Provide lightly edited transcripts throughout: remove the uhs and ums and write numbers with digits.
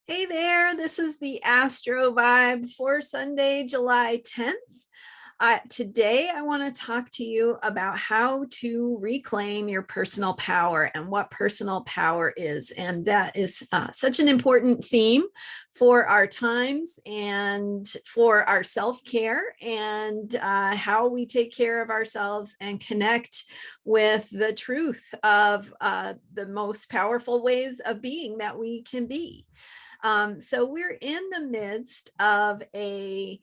Hey there, this is the Astro Vibe for Sunday, July 10th. Today, I want to talk to you about how to reclaim your personal power and what personal power is. And that is such an important theme for our times and for our self-care and how we take care of ourselves and connect with the truth of the most powerful ways of being that we can be. So we're in the midst of a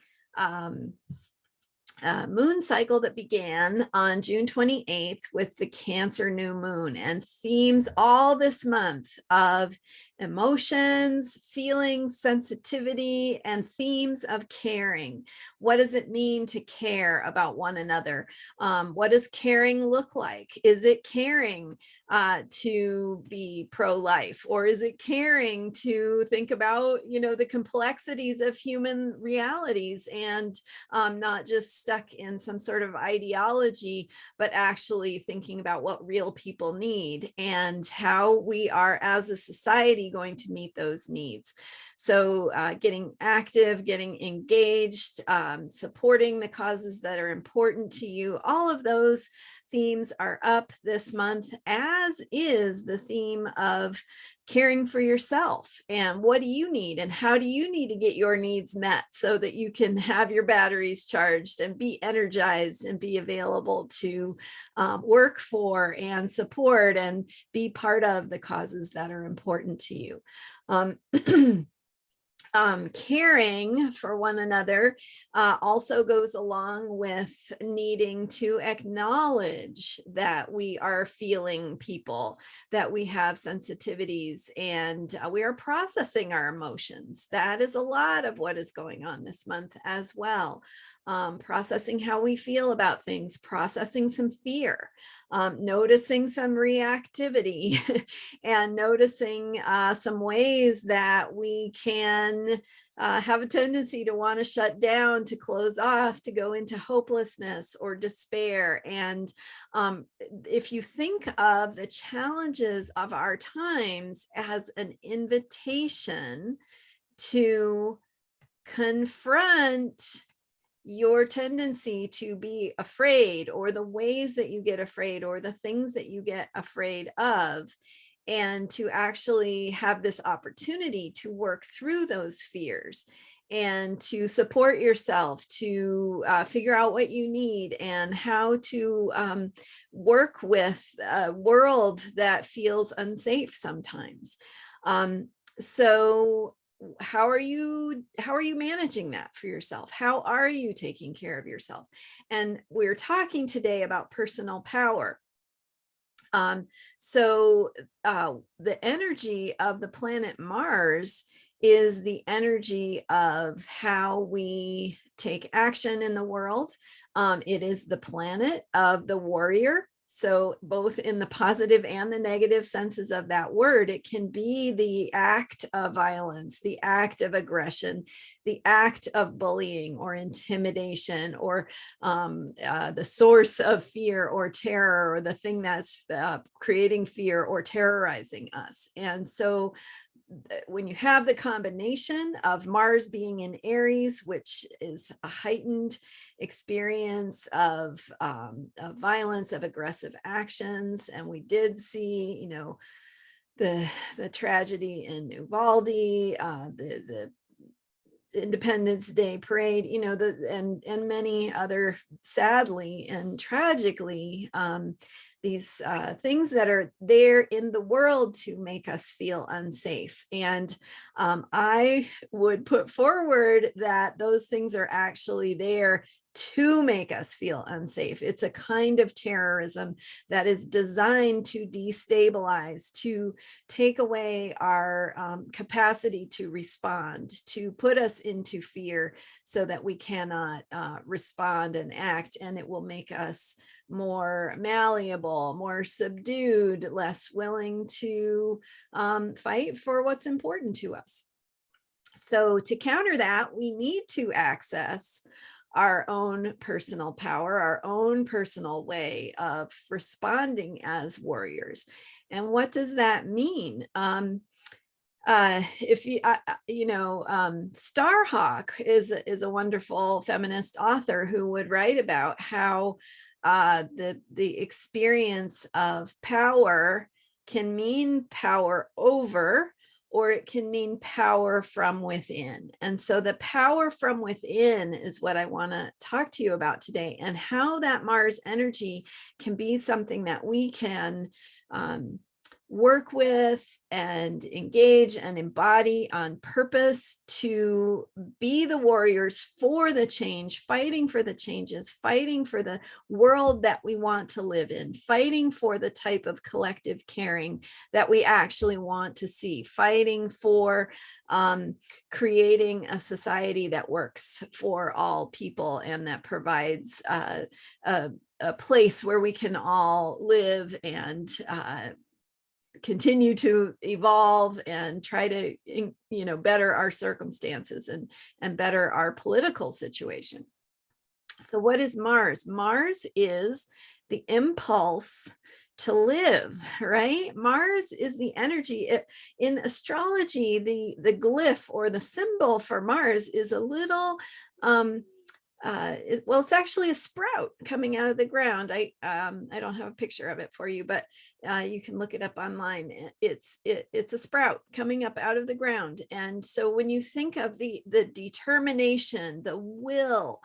moon cycle that began on June 28th with the Cancer new moon, and themes all this month of emotions, feelings, sensitivity, and themes of caring. What does it mean to care about one another? What does caring look like? Is it caring to be pro-life, or is it caring to think about, the complexities of human realities and not just stuck in some sort of ideology, but actually thinking about what real people need and how we are as a society going to meet those needs. So getting active, getting engaged, supporting the causes that are important to you, all of those themes are up this month, as is the theme of caring for yourself and what do you need and how do you need to get your needs met so that you can have your batteries charged and be energized and be available to work for and support and be part of the causes that are important to you. Caring for one another also goes along with needing to acknowledge that we are feeling people, that we have sensitivities, and we are processing our emotions. That is a lot of what is going on this month as well. Processing how we feel about things, processing some fear, noticing some reactivity, and noticing some ways that we can have a tendency to want to shut down, to close off, to go into hopelessness or despair. And if you think of the challenges of our times as an invitation to confront your tendency to be afraid, or the ways that you get afraid, or the things that you get afraid of, and to actually have this opportunity to work through those fears and to support yourself, to figure out what you need and how to work with a world that feels unsafe sometimes. So how are you managing that for yourself? How are you taking care of yourself? And we're talking today about personal power. So the energy of the planet Mars is the energy of how we take action in the world. It is the planet of the warrior. So both in the positive and the negative senses of that word, it can be the act of violence, the act of aggression, the act of bullying or intimidation, or the source of fear or terror, or the thing that's creating fear or terrorizing us. And so when you have the combination of Mars being in Aries, which is a heightened experience of violence, of aggressive actions, and we did see, the tragedy in Uvalde, the Independence Day parade, and many other, sadly and tragically, these things that are there in the world to make us feel unsafe. And I would put forward that those things are actually there to make us feel unsafe. It's a kind of terrorism that is designed to destabilize, to take away our capacity to respond, to put us into fear so that we cannot respond and act, and it will make us more malleable, more subdued, less willing to fight for what's important to us. So to counter that, we need to access our own personal power, our own personal way of responding as warriors. And what does that mean? if you, Starhawk is a wonderful feminist author who would write about how the experience of power can mean power over, or it can mean power from within. And so the power from within is what I want to talk to you about today, and how that Mars energy can be something that we can work with and engage and embody on purpose to be the warriors for the change, fighting for the changes, fighting for the world that we want to live in, fighting for the type of collective caring that we actually want to see, fighting for creating a society that works for all people and that provides a place where we can all live and continue to evolve and try to, better our circumstances and better our political situation. So what is Mars? Mars is the impulse to live, right? Mars is the energy. In astrology, the glyph or the symbol for Mars is a little well, it's actually a sprout coming out of the ground. I don't have a picture of it for you, but you can look it up online. It's a sprout coming up out of the ground. And so when you think of the determination, the will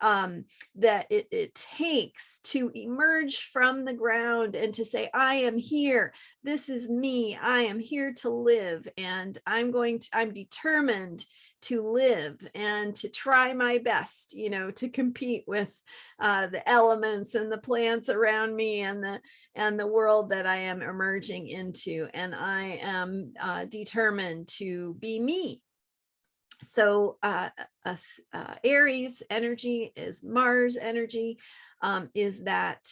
that it takes to emerge from the ground and to say, I am here, this is me, I am here to live, and I'm determined to live and to try my best, to compete with the elements and the plants around me and the world that I am emerging into. And I am determined to be me. So Aries energy is Mars energy, is that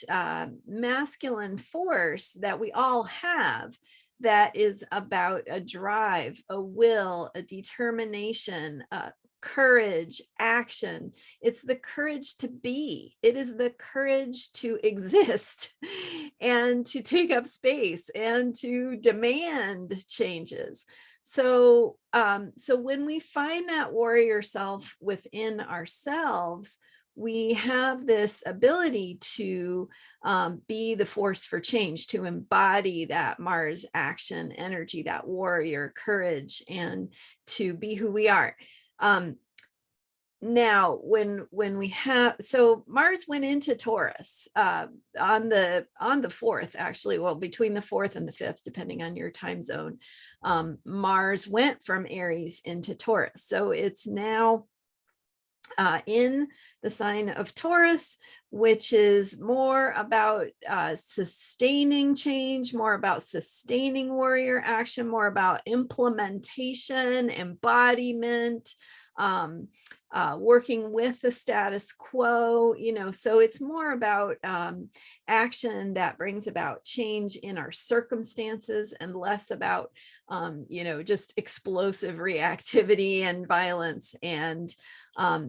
masculine force that we all have, that is about a drive, a will, a determination, courage, action. It's the courage to be. It is the courage to exist and to take up space and to demand changes. So when we find that warrior self within ourselves, we have this ability to be the force for change, to embody that Mars action energy, that warrior courage, and to be who we are. Now, when we have, so Mars went into Taurus on the 4th, actually, well, between the 4th and the 5th, depending on your time zone. Mars went from Aries into Taurus. So it's now in the sign of Taurus, which is more about sustaining change, more about sustaining warrior action, more about implementation, embodiment, working with the status quo, so it's more about action that brings about change in our circumstances and less about, just explosive reactivity and violence. And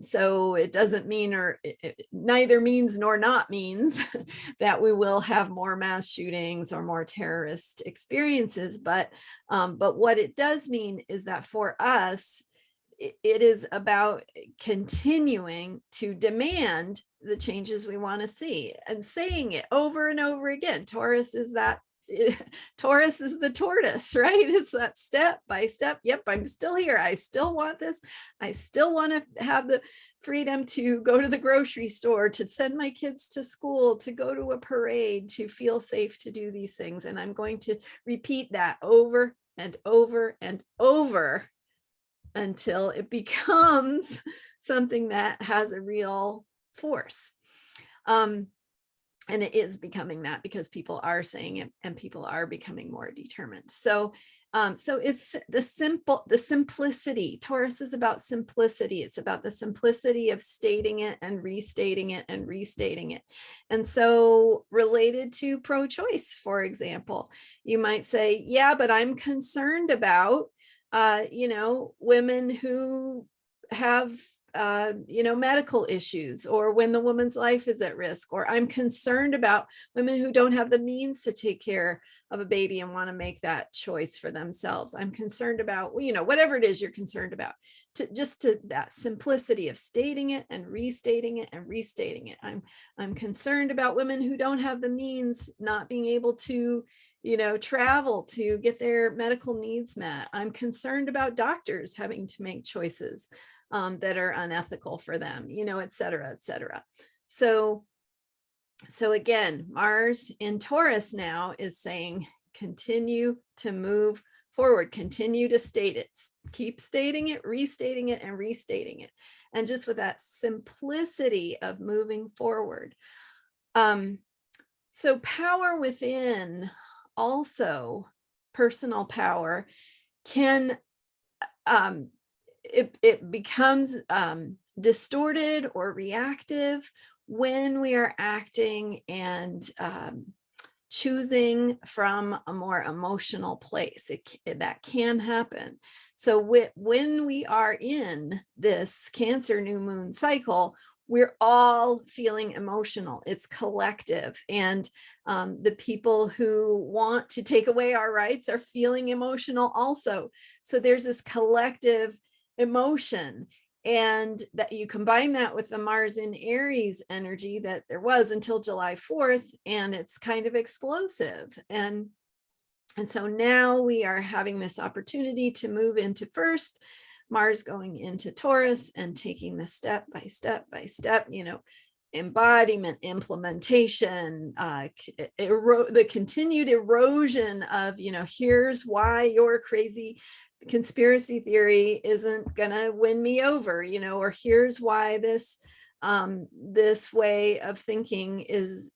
so it doesn't mean, or it neither means nor not means that we will have more mass shootings or more terrorist experiences. But what it does mean is that for us, it is about continuing to demand the changes we want to see and saying it over and over again. Taurus is the tortoise, right? It's that step by step. Yep, I'm still here. I still want this. I still want to have the freedom to go to the grocery store, to send my kids to school, to go to a parade, to feel safe to do these things. And I'm going to repeat that over and over and over until it becomes something that has a real force. And it is becoming that, because people are saying it and people are becoming more determined. So it's the simplicity. Taurus is about simplicity. It's about the simplicity of stating it and restating it and restating it. And so related to pro-choice, for example, you might say, yeah, but I'm concerned about women who have, medical issues, or when the woman's life is at risk, or I'm concerned about women who don't have the means to take care of a baby and want to make that choice for themselves. I'm concerned about, you know, whatever it is you're concerned about, to that simplicity of stating it and restating it and restating it. I'm concerned about women who don't have the means, not being able to, you know, travel to get their medical needs met. I'm concerned about doctors having to make choices that are unethical for them, you know, et cetera, et cetera. So again, Mars in Taurus now is saying, continue to move forward, continue to state it, keep stating it, restating it, and restating it. And just with that simplicity of moving forward. So power within, also personal power, can, it becomes distorted or reactive when we are acting and choosing from a more emotional place. That can happen. So when we are in this Cancer new moon cycle, we're all feeling emotional. It's collective. And the people who want to take away our rights are feeling emotional also. So there's this collective emotion. And that you combine that with the Mars in Aries energy that there was until July 4th, and it's kind of explosive. And so now we are having this opportunity to move into first Mars going into Taurus and taking the step by step by step, you know, embodiment, implementation, the continued erosion of, you know, here's why your crazy conspiracy theory isn't gonna win me over, you know, or here's why this this way of thinking is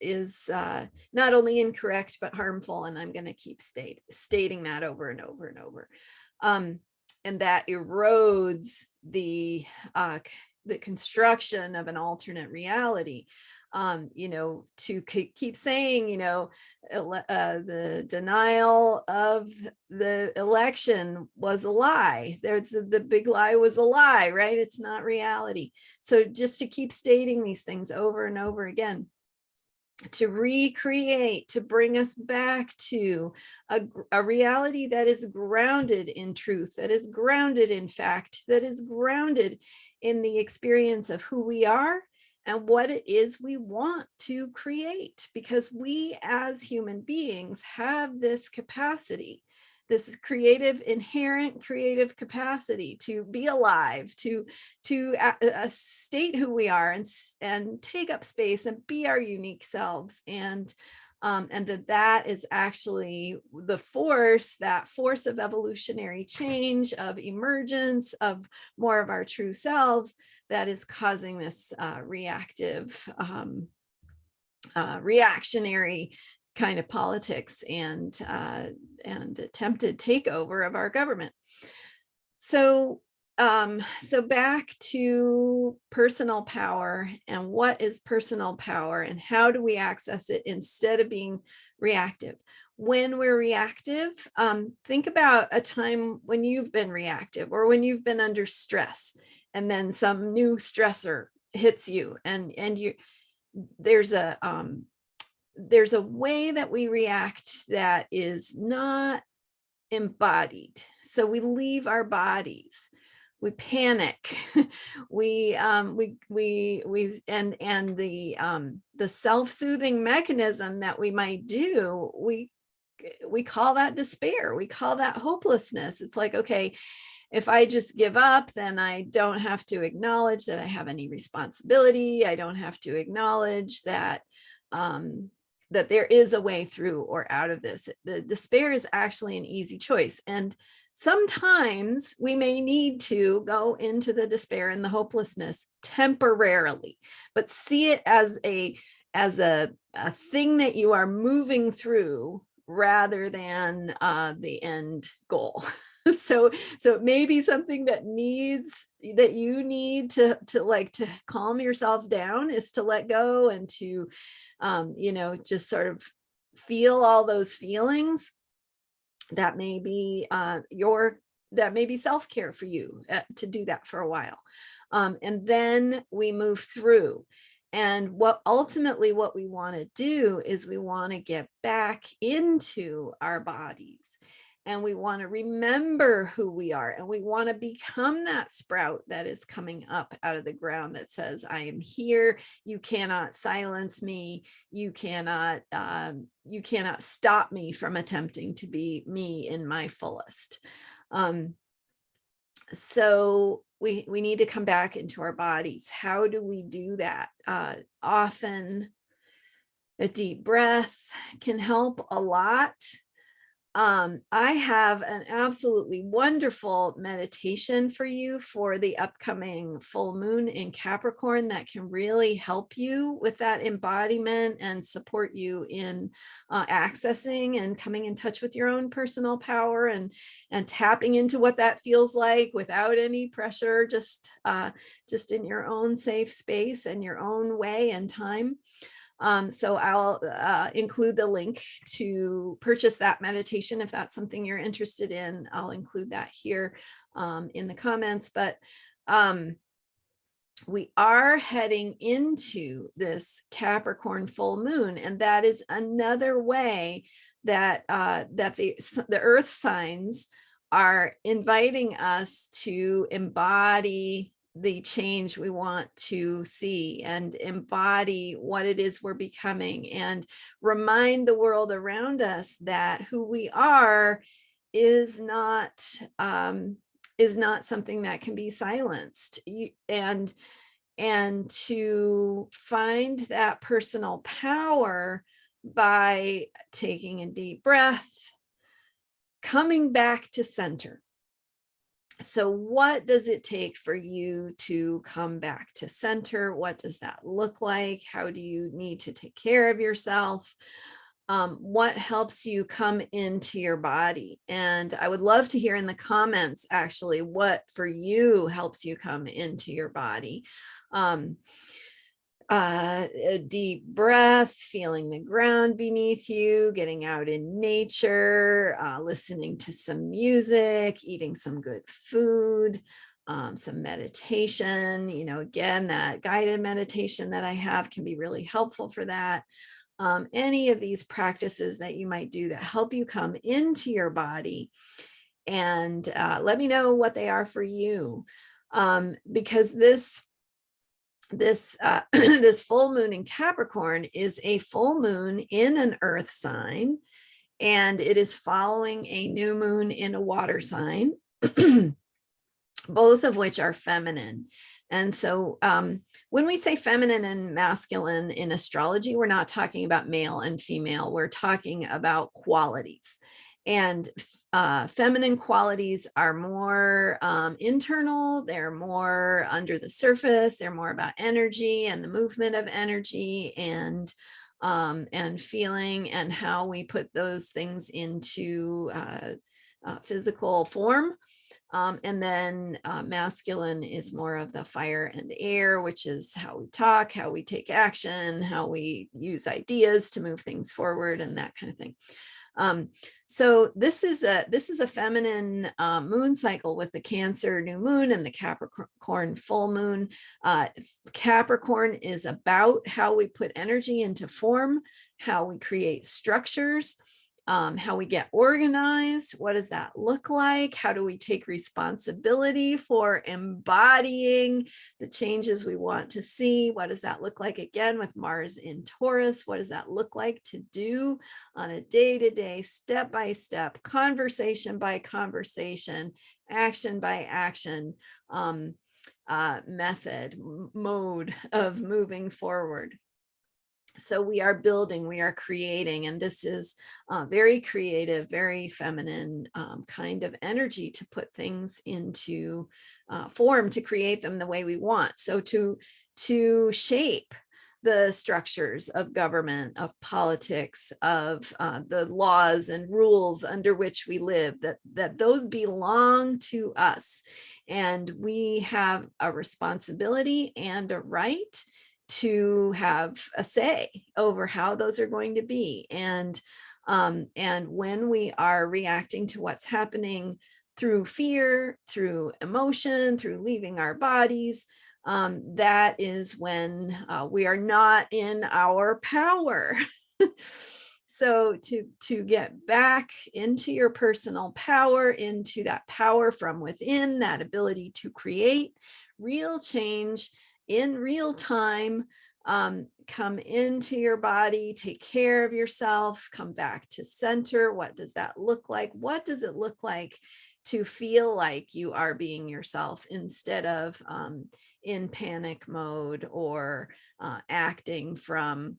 not only incorrect but harmful, and I'm going to keep stating that over and over and over. And that erodes the construction of an alternate reality. You know, to keep saying, you know, the denial of the election was a lie. The big lie was a lie, right? It's not reality. So just to keep stating these things over and over again, to recreate, to bring us back to a reality that is grounded in truth, that is grounded in fact, that is grounded in the experience of who we are and what it is we want to create, because we as human beings have this capacity, this creative, inherent creative capacity to be alive, to state who we are and take up space and be our unique selves. And that is actually the force, that force of evolutionary change, of emergence, of more of our true selves, that is causing this reactive, reactionary kind of politics and attempted takeover of our government. So back to personal power, and what is personal power and how do we access it instead of being reactive? When we're reactive, think about a time when you've been reactive or when you've been under stress and then some new stressor hits you, and there's a way that we react that is not embodied. So we leave our bodies, we panic, we the self-soothing mechanism that we might do, we call that despair, we call that hopelessness. It's like, okay, if I just give up, then I don't have to acknowledge that I have any responsibility. I don't have to acknowledge that that there is a way through or out of this. The despair is actually an easy choice. And sometimes we may need to go into the despair and the hopelessness temporarily, but see it as a thing that you are moving through rather than the end goal. So it may be something that you need to calm yourself down, is to let go and to just sort of feel all those feelings. That may be self-care for you to do that for a while. And then we move through. And what ultimately what we want to do is we want to get back into our bodies, and we want to remember who we are, and we want to become that sprout that is coming up out of the ground that says, I am here. You cannot silence me. You cannot stop me from attempting to be me in my fullest. So we need to come back into our bodies. How do we do that? Often a deep breath can help a lot. I have an absolutely wonderful meditation for you for the upcoming full moon in Capricorn that can really help you with that embodiment and support you in accessing and coming in touch with your own personal power and tapping into what that feels like without any pressure, just in your own safe space and your own way and time. So I'll include the link to purchase that meditation if that's something you're interested in. I'll include that here in the comments. But we are heading into this Capricorn full moon, and that is another way that the earth signs are inviting us to embody the change we want to see and embody what it is we're becoming, and remind the world around us that who we are is not something that can be silenced, and to find that personal power by taking a deep breath, coming back to center. So what does it take for you to come back to center? What does that look like? How do you need to take care of yourself? What helps you come into your body? And I would love to hear in the comments, actually, what for you helps you come into your body. A deep breath, feeling the ground beneath you, getting out in nature, listening to some music, eating some good food, some meditation. Again, that guided meditation that I have can be really helpful for that. Any of these practices that you might do that help you come into your body, and let me know what they are for you, because this this full moon in Capricorn is a full moon in an earth sign, and it is following a new moon in a water sign, both of which are feminine. And so when we say feminine and masculine in astrology, we're not talking about male and female. We're talking about qualities. And feminine qualities are more internal. They're more under the surface. They're more about energy and the movement of energy and feeling, and how we put those things into physical form. And then masculine is more of the fire and air, which is how we talk, how we take action, how we use ideas to move things forward, and that kind of thing. So this is a feminine moon cycle with the Cancer new moon and the Capricorn full moon. Capricorn is about how we put energy into form, how we create structures, how we get organized. What does that look like? How do we take responsibility for embodying the changes we want to see? What does that look like, again, with Mars in Taurus? What does that look like to do on a day-to-day, step-by-step, conversation by conversation, action by action mode of moving forward? So we are building, we are creating, and this is very creative, very feminine kind of energy to put things into form, to create them the way we want. So to shape the structures of government, of politics, of the laws and rules under which we live, that those belong to us. And we have a responsibility and a right to have a say over how those are going to be. And when we are reacting to what's happening through fear, through emotion, through leaving our bodies, that is when we are not in our power. So to get back into your personal power, into that power from within, that ability to create real change in real time, come into your body, take care of yourself, come back to center. What does that look like? What does it look like to feel like you are being yourself instead of in panic mode or acting from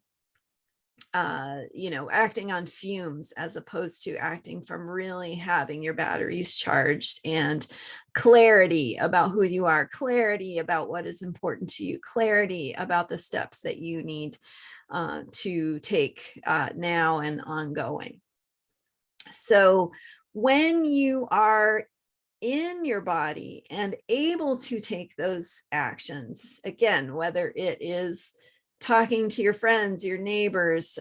acting on fumes, as opposed to acting from really having your batteries charged and clarity about who you are, clarity about what is important to you, clarity about the steps that you need to take now and ongoing. So when you are in your body and able to take those actions, again, whether it is talking to your friends, your neighbors,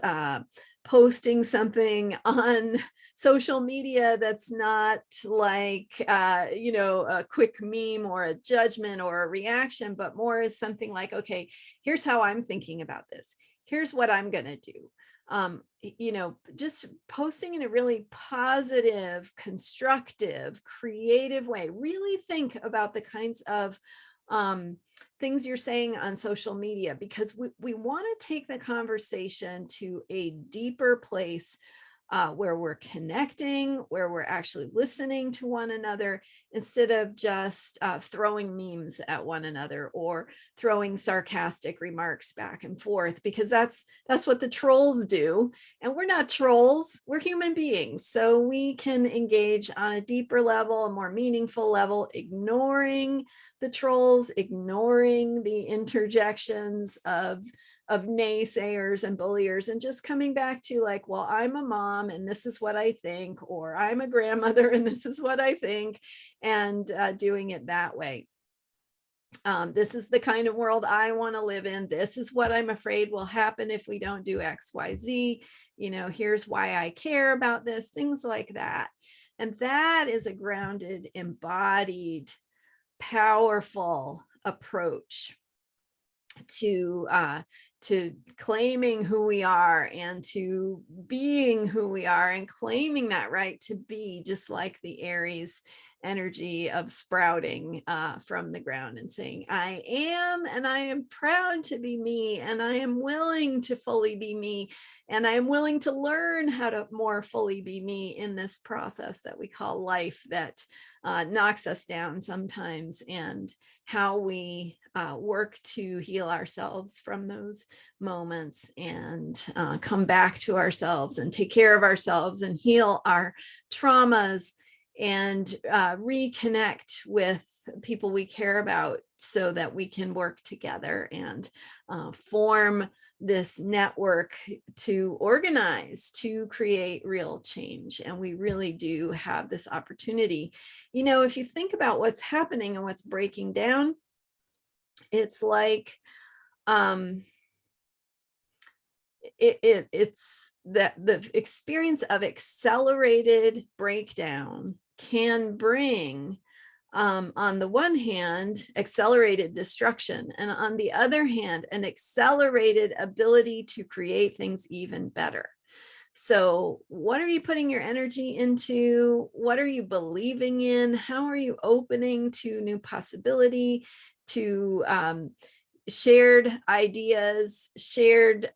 posting something on social media that's not like, a quick meme or a judgment or a reaction, but more is something like, okay, here's how I'm thinking about this. Here's what I'm going to do. Just posting in a really positive, constructive, creative way. Really think about the kinds of things you're saying on social media, because we want to take the conversation to a deeper place where we're connecting, where we're actually listening to one another, instead of just throwing memes at one another or throwing sarcastic remarks back and forth, because that's what the trolls do. And we're not trolls, we're human beings. So we can engage on a deeper level, a more meaningful level, ignoring the trolls, ignoring the interjections of naysayers and bulliers, and just coming back to like, well, I'm a mom and this is what I think, or I'm a grandmother and this is what I think, and doing it that way. This is the kind of world I want to live in. This is what I'm afraid will happen if we don't do X, Y, Z. Here's why I care about this, things like that. And that is a grounded, embodied, powerful approach to claiming who we are and to being who we are, and claiming that right to be just like the Aries energy of sprouting from the ground and saying, I am, and I am proud to be me, and I am willing to fully be me, and I am willing to learn how to more fully be me in this process that we call life, that knocks us down sometimes, and how we work to heal ourselves from those moments and come back to ourselves and take care of ourselves and heal our traumas and reconnect with people we care about, so that we can work together and form this network to organize, to create real change. And we really do have this opportunity. If you think about what's happening and what's breaking down, it's like it's that the experience of accelerated breakdown can bring, on the one hand, accelerated destruction, and on the other hand, an accelerated ability to create things even better. So what are you putting your energy into? What are you believing in? How are you opening to new possibility, to shared ideas, shared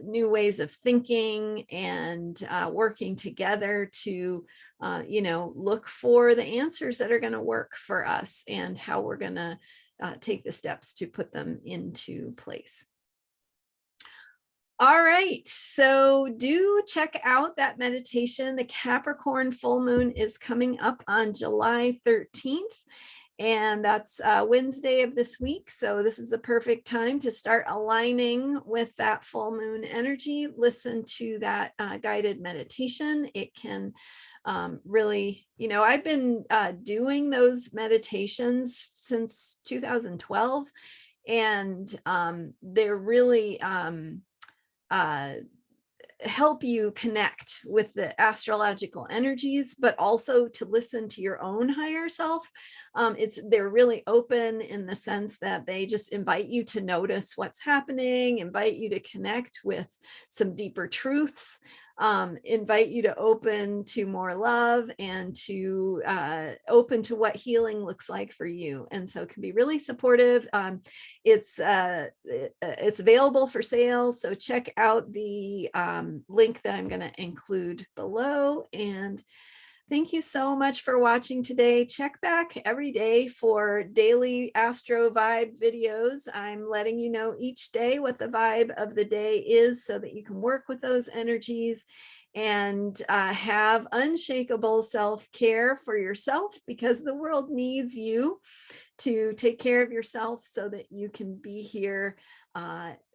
new ways of thinking, and working together to look for the answers that are going to work for us, and how we're going to take the steps to put them into place. All right, so do check out that meditation. The Capricorn full moon is coming up on July 13th. And that's Wednesday of this week. So this is the perfect time to start aligning with that full moon energy. Listen to that guided meditation. It can really, I've been doing those meditations since 2012, and they're really help you connect with the astrological energies, but also to listen to your own higher self. They're really open in the sense that they just invite you to notice what's happening, invite you to connect with some deeper truths, invite you to open to more love and to open to what healing looks like for you. And so it can be really supportive. It's available for sale, so check out the link that I'm going to include below. And thank you so much for watching today. Check back every day for daily Astro vibe videos. I'm letting you know each day what the vibe of the day is so that you can work with those energies and have unshakable self-care for yourself, because the world needs you to take care of yourself so that you can be here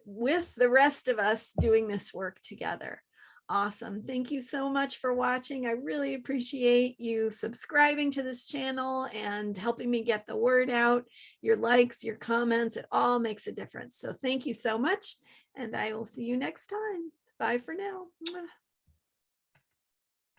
with the rest of us doing this work together. Awesome. Thank you so much for watching. I really appreciate you subscribing to this channel and helping me get the word out. Your likes, your comments, it all makes a difference. So thank you so much, and I will see you next time. Bye for now. Mwah.